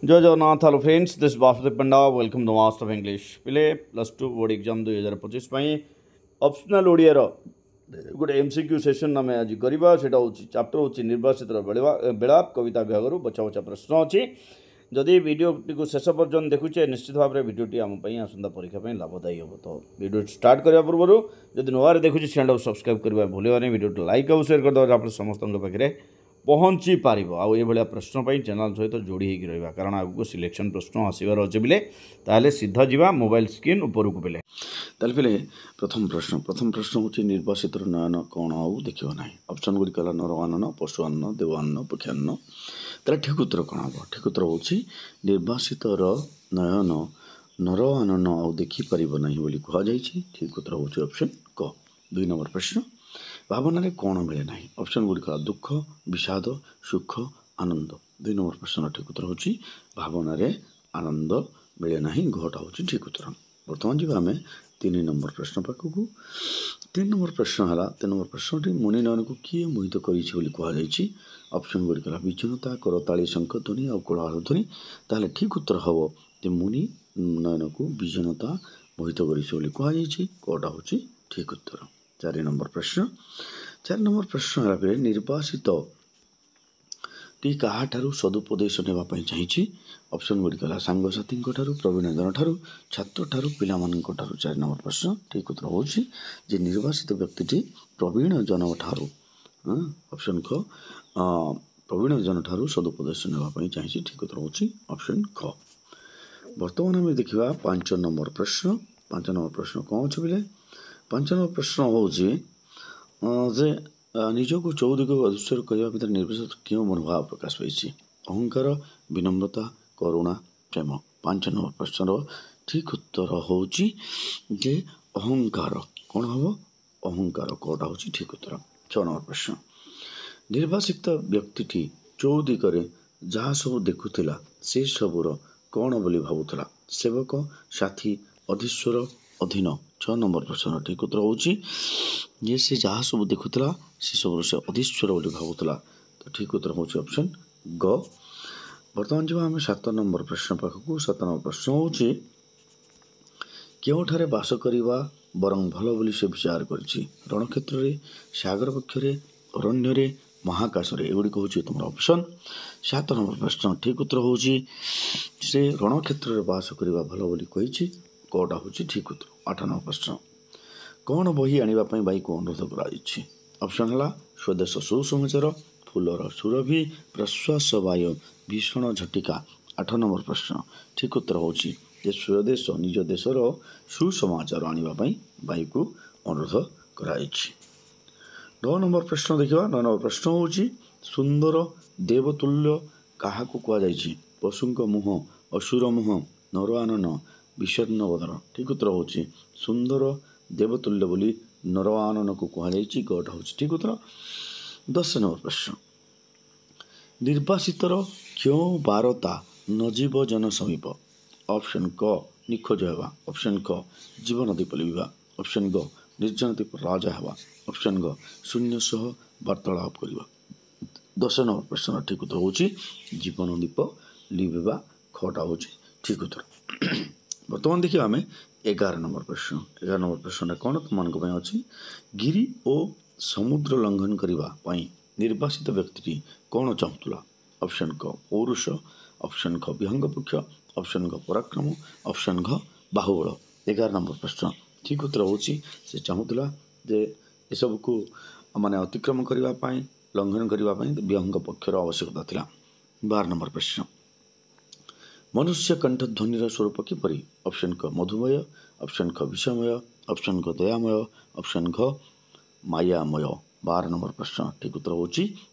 जय Jagannath hello friends this Vasudev Panda welcome the master of English पिले +2 board exam 2025 optional Odia गोटे MCQ session आम आज करवा चैप्टर हूँ निर्वाचित बेलाप कविता विभाग बचा बचा प्रश्न अच्छी जदि भिडियोटी को शेष पर्यटन देखुचे निश्चित भाव में भिडियोटी आमपाई आसंता परीक्षा लाभदायी हम तो भिडियो स्टार्ट करने पूर्व जब नुआ देखुचे चैनल को सब्सक्राइब करवा भूल भिडियो लाइक और शेयर करदे समस्त पाखे पहुँची पार आउ प्रश्न चैनल सहित जोड़ी रहा कारण आगे सिलेक्शन प्रश्न आसबार अच्छे बिले सीधा जा मोबाइल स्क्रीन उपरकू बिले पे प्रथम प्रश्न हूँ निर्वासित नयन कौन आउ देखो ना ऑप्शन गुड़िक नरवानन पशुअन्न देवान्न पक्षान्न तार ठीक उत्तर कौन हम ठीक उत्तर हूँ निर्वासित नयन नरवानन आउ देखिपर ना बोली कहुई ठीक उत्तर हूँ ऑप्शन क 2 नंबर प्रश्न भावना कौन मिले ना ऑप्शन गुड़िक दुख विषाद सुख आनंद 2 नंबर प्रश्न ठीक उत्तर हूँ भावना आनंद मिले ना घटा हूँ ठीक उत्तर बर्तमान जी आम 3 नंबर प्रश्न पाखक 3 नंबर प्रश्न है 3 नंबर प्रश्न मुनि नयन को किए मोहित कहुई ऑप्शन गुड़िक विच्छिन्नता करताली शंख ध्वनि और कोलाहल ध्वनि ताहले ठीक उत्तर हम जे मुनि नयन को विच्छिन्नता मोहित कहुई कौटा हूँ ठीक उत्तर 4 नंबर प्रश्न है निर्वासित टी क्या सदुपदेश नापी चाहिए ऑप्शन गुड़िक सांगसाथी प्रवीण जन ठारू छात्र ठारू पिला 4 नंबर प्रश्न ठीक उत्तर हूँ निर्वासित व्यक्ति प्रवीण जन ठारू ऑप्शन ख प्रवीण जन ठारू सदुपदेश नापी चाहिए ठीक उत्तर हूँ ऑप्शन ख बर्तमान आम देखा 5 नंबर प्रश्न 5 नंबर प्रश्न कौन अच्छे बोले 5 नंबर प्रश्न हूँ जे निजक चौदिक अदृश्य करने भर निर्वाचित क्यों मनोभाव प्रकाश पाई अहंकार विनम्रता करुणा प्रेम 5 नंबर प्रश्न ठीक उत्तर हूँ जे अहंकार कौन हम अहंकार कौटा हूँ ठीक उत्तर 6 नंबर प्रश्न निर्वासित व्यक्ति चौदिक जहाँ सब देखुला से सबूर कौन बोली भावुला सेवक साथी अधीश्वर अधीन 6 नंबर प्रश्न ठीक उत्तर हूँ जे से जहाँ सब देखुला से सब से अधीश्वर बोली भावुला तो ठीक उत्तर हूँ ऑप्शन ग बर्तमान जो आम 7 नंबर प्रश्न पाखक 7 नंबर प्रश्न हूँ केउठारे बास करवा बरं भल बोली से विचार करी रणक्षेत्र में सागर पक्षरे अरण्य महाकाश एगुड़िक हूँ तुम ऑप्शन 7 नंबर प्रश्न ठीक उत्तर हूँ से रणक्षेत्र में बास करवा भल बोली कही कौटा हूँ ठीक उत्तर 8 नंबर प्रश्न कौन बही आने बाई को अनुरोध कर ऑप्शन है स्वदेश सुसमाचार फूलर सुरभि प्रश्वास वायु भीषण झटिका 8 नंबर प्रश्न ठीक उत्तर हूँ स्वदेश निज देशर सुसमाचार आने बाई को अनुरोध कराई 9 नंबर प्रश्न देखा 9 नंबर प्रश्न हूँ सुंदर देवतुल्य क्या कहुई पशु मुह असुर मुह नरआनन विषर्ण बदन ठीक उत्तर हूँ सुंदर देवतुल्य बोली नरआनन को कहुई गटा हूँ ठीक उत्तर 10 नंबर प्रश्न निर्वासितर क्यों बारता नजीव जन समीप ऑप्शन क निखोज हवा ऑप्शन क जीवन दीप लिवा ऑप्शन ग निर्जन दीप राजा हवा ऑप्शन ग शून्य सह वार्तालाप करवा 10 नंबर प्रश्न ठीक उत्तर हूँ जीवन दीप लिवा खटा हूँ ठीक उत्तर बर्तमान देखिए आम 11 नंबर प्रश्न कौन तुम अच्छी गिरी और समुद्र लंघन करने निर्वासित व्यक्ति कौन चाहूला ऑप्शन क पौरुष ऑप्शन ख विहंग पक्ष ऑप्शन ग पराक्रम ऑप्शन घ बाहुबल 11 नंबर प्रश्न ठीक उत्तर हूँ से चाहूला जे यू को माने अतिक्रम करने लंघन करने विहंग पक्षर आवश्यकता था 12 नंबर प्रश्न मनुष्य कंठध्वनि स्वरूप किपर ऑप्शन क मधुमय ऑप्शन ख विषमय ऑप्शन ख दयामय ऑप्शन घ मायामय 12 नंबर प्रश्न ठीक उत्तर हूँ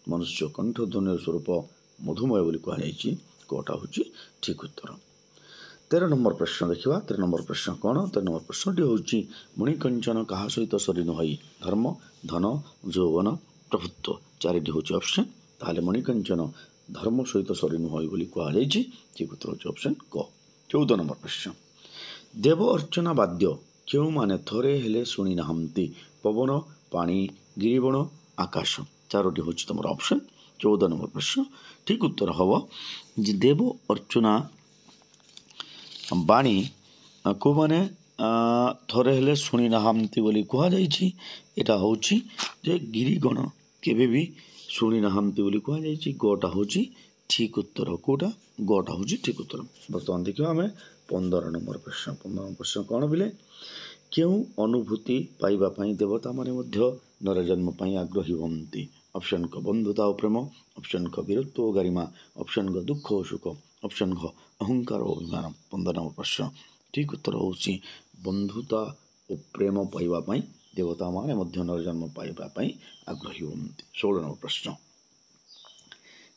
मनुष्य कंठध्वनि स्वरूप मधुमय बोली कहुई कौटा हूँ ठीक उत्तर 13 नंबर प्रश्न देखा 13 नंबर प्रश्न कौन 13 नंबर प्रश्नटी हूँ मणिकंचन क्या सहित सरी नुहई धर्म धन यौवन प्रभुत्व 4टी हूँ ऑप्शन ताहले मणिकंचन धर्म सहित सरी नुहई बोली कहुई ठीक उत्तर हूँ ऑप्शन क 14 नंबर प्रश्न देव अर्चना वाद्य क्यों माने थरे हेले शुणी ना पवन पानी गिरिबण आकाश 4टी हूँ तुम ऑप्शन 14 नंबर प्रश्न ठीक उत्तर हम जे देव अर्चना बाणी को माने थरे हेले शुणी नाहांती बोली कह जाइछि एटा होछि जे गिरिगण केबे भी शुणी नाहांती बोली कह जाइछि गटा होछि ठीक उत्तर कोटा गटा होछि ठीक उत्तर। बर्तमान देखिबा हमें 15 नंबर प्रश्न 15 नंबर प्रश्न कौन बिले क्यों अनुभूति पाइबा पाई देवता माने मध्य नर जन्म पाई आग्रही हुअन्ति ऑप्शन क बंधुता और प्रेम ऑप्शन क वीरत्व और गरिमा ऑप्शन क दुख और सुख ऑप्शन क अहंकार और अभिमान। 15 नंबर प्रश्न ठीक उत्तर होछि बंधुता और प्रेम पाइबा पाई देवता माने मध्य नर जन्म पाइबा पाई आग्रही हुअन्ति। 16 नंबर प्रश्न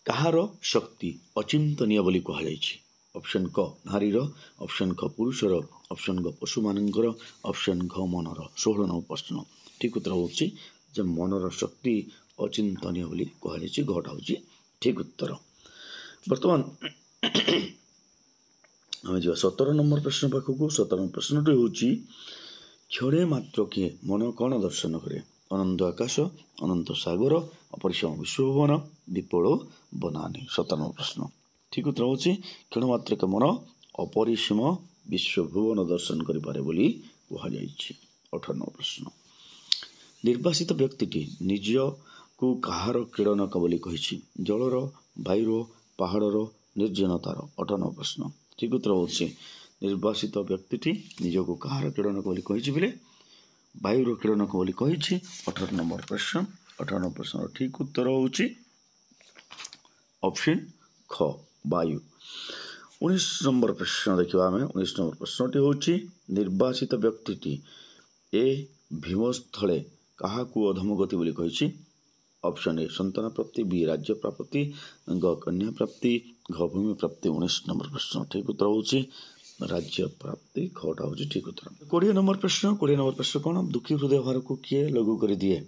कहार शक्ति अचिंतनीय बोली कह जाइछि ऑप्शन क नारीर ऑप्शन क पुरुषर ऑप्शन क पशु मानकर ऑप्शन क मनर। 16 नंबर प्रश्न ठीक उत्तर होछि जे मनर शक्ति अचिंतनीय बोली कह जाइछि घटा होछि ठीक उत्तर। वर्तमान आम जा 17 नंबर प्रश्न पाखक 17 प्रश्नटी होछि क्षणे मात्र के मन कौन दर्शन करे अनंत आकाश अनंत सागर अपरिसीम विश्वभुवन विपुल बनानी। 17 नंबर प्रश्न ठीक उत्तर होछि क्षण मात्र के मन अपरिसीम विश्वभुवन दर्शन करिपारे बोली कह जाइछि। 18 नंबर प्रश्न निर्वासित व्यक्तिटी निज को कहार क्रीड़नक बोली कहिछि जलर वायुर पहाड़र निर्जनतार। 18 नंबर प्रश्न ठीक उत्तर होछि निर्वासित व्यक्तिटी निज को कहार क्रीड़नक बोली कहिछि बिले वायुर क्रीड़नक बोली कहिछि। 18 नंबर प्रश्न 18 नंबर प्रश्न ठीक उत्तर होछि ऑप्शन ख वायु। 19 नंबर प्रश्न देखिबा हमें 19 नंबर प्रश्नटी होछि निर्वासित व्यक्तिटी ए भीमस्थले काहाकू अधमगति बोली कहिछि ऑप्शन ए संतान प्राप्ति बी राज्य प्राप्ति ग कन्या प्राप्ति घ भूमि प्राप्ति। 19 नंबर प्रश्न ठीक उत्तर होछि राज्य प्राप्ति खटा होछि ठीक उत्तर। 20 नंबर प्रश्न 20 नंबर प्रश्न कौन दुखी हृदय भार को किए लघु कर दिए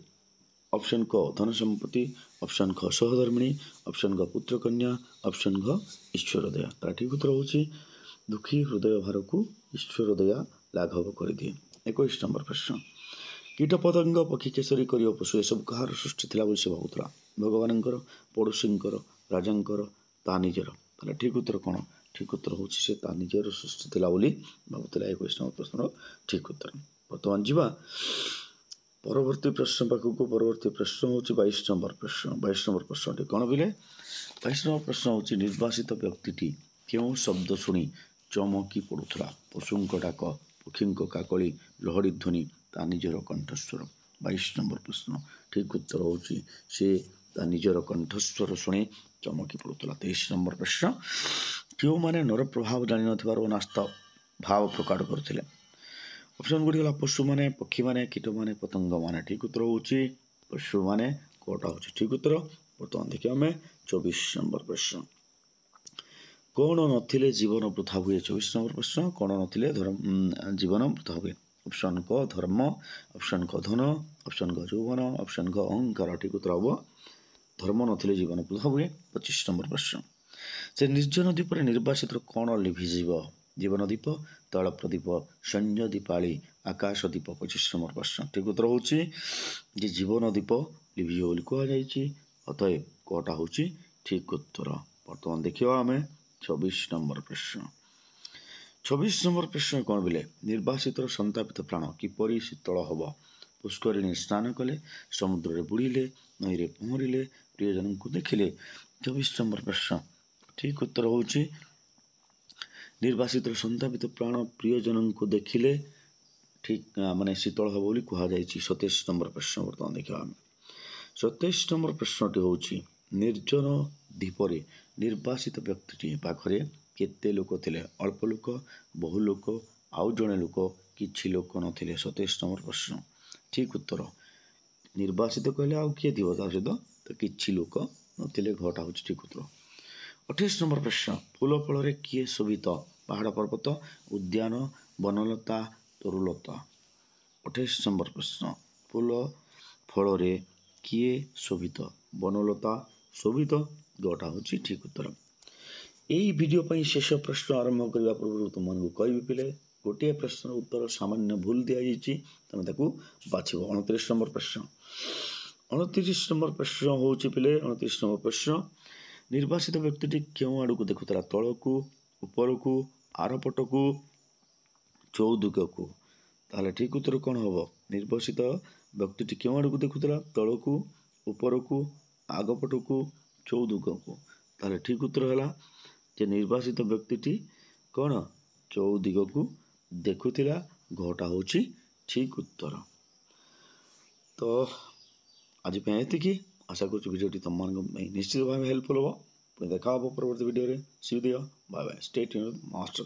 ऑप्शन क धन संपत्ति ऑप्शन ख सहधर्मिणी ऑप्शन ग पुत्र कन्या ऑप्शन घ ईश्वर दया। तार ठीक उत्तर होछि दुखी हृदय भार को ईश्वर दया लाघव कर दिए। 21 नंबर प्रश्न कीट पतंग पक्षी केसरी कर पशु एसबू कहार सृष्टि थिला बोली से भावुला भगवानଙ୍କର पड़ोशीଙ୍କର राजाଙ୍କର ता निजर। ताले ठीक उत्तर कौन ठीक उत्तर होछि से ता निजर सृष्टि थिला बोली भावुला। 21 नंबर प्रश्न ठीक उत्तर। वर्तमान जीवा परवर्ती प्रश्न पाखक परवर्ती प्रश्न होछि 22 नंबर प्रश्न 22 नंबर प्रश्नटी कौन बिले 22 नंबर प्रश्न होछि निर्वासित व्यक्तिटी केउं शब्द शुणी चमकी पड़ुथला पशुଙ୍କ डाक पक्षीଙ୍କ काकली लहड़ी ध्वनि ता निजर कंठस्वर। 22 नंबर प्रश्न ठीक उत्तर होछि से ता निजर कंठस्वर शुणी चमकी पड़ुथला। 23 नंबर प्रश्न क्यों माने नर प्रभाव जानि नथिबार नास्ता भाव प्रकट करथिले ऑप्शन गुडी पशु माने पक्षी माने कीट माने पतंग माने। ठीक उत्तर होछि पशु माने कोटा होछि ठीक उत्तर। वर्तमान देखिए हमें 24 नंबर प्रश्न कौन नथिले जीवन वृथा हुए। 24 नंबर प्रश्न कौन नथिले जीवन वृथा हुए ऑप्शन क धर्म ऑप्शन क धन ऑप्शन क यौवन ऑप्शन क अहंकार। ठीक उत्तर हम धर्म नथिले जीवन वृथा हुए। 25 नंबर प्रश्न से निर्जन द्वीप निर्वासित कौन लिभिजीव जीवन दीप तैल प्रदीप सैन्य दीपाली आकाश दीप। 25 नंबर प्रश्न ठीक उत्तर होछि जे जीवन दीप लिभिजीव बोली कह जाइछि अतएव कटा होछि ठीक उत्तर। वर्तमान देखिबा हमें 26 नंबर प्रश्न 26 नंबर प्रश्न कौन बिले निर्वासित संतापित प्राण किपरि शीतल हब पुष्करिणी स्नान कले समुद्र बुड़िले नईरे पहरिले प्रियजन को देखिले। 24 नंबर प्रश्न ठीक उत्तर होछि निर्वासित संतापित प्राण प्रियजन को देखिले ठीक माने शीतल हब बोली कह जाइछि। 27 नंबर प्रश्न वर्तमान देखिबा 27 नंबर प्रश्नटी होछि निर्जन द्वीपरे निर्वासित व्यक्तिटी पाखरे केते लोक थिले अल्प लोक बहु लोक आउ जणे लोक किछि लोक नथिले। 27 नंबर प्रश्न ठीक उत्तर निर्वासित कहले आउ किए थिबो ता सहित तो किछि लोक नथिले घटा होछि ठीक उत्तर। 28 नंबर प्रश्न फूल फल रे किए शोभित पहाड़ पर्वत उद्यान वनलता तरुलता। 28 नंबर प्रश्न फूल फल रे किए शोभित वनलता शोभित गटा होछि ठीक उत्तर। यही वीडियो पर शेष प्रश्न आरंभ करने पूर्व तुमको कहबी पिले गोटे प्रश्न उत्तर सामान्य भूल दि जाइए तुम बाछब। 29 नंबर प्रश्न 29 नंबर प्रश्न होउछि पिले 29 नंबर प्रश्न निर्वासित व्यक्तिटी केउं आड़कू देखुतला तळकू उपरकू आरपटकू चौदिगकू ताहले ठीक उत्तर कौन हम निर्वासित व्यक्तिटी केउं आड़कू देखुतला तळकू उपरकू आगपटकू चौदिगकू ताहले ठीक उत्तर है जे निर्वासित व्यक्तिटी कौन चौदिगकू देखुतिला घटा होउछि ठीक उत्तर। तो आज एतिकी आशा करूँ भिडियोटी तुम निश्चित भाव हेल्पफुल हम देखा परवर्ती भिडियो सी दियो bye bye stay tuned master.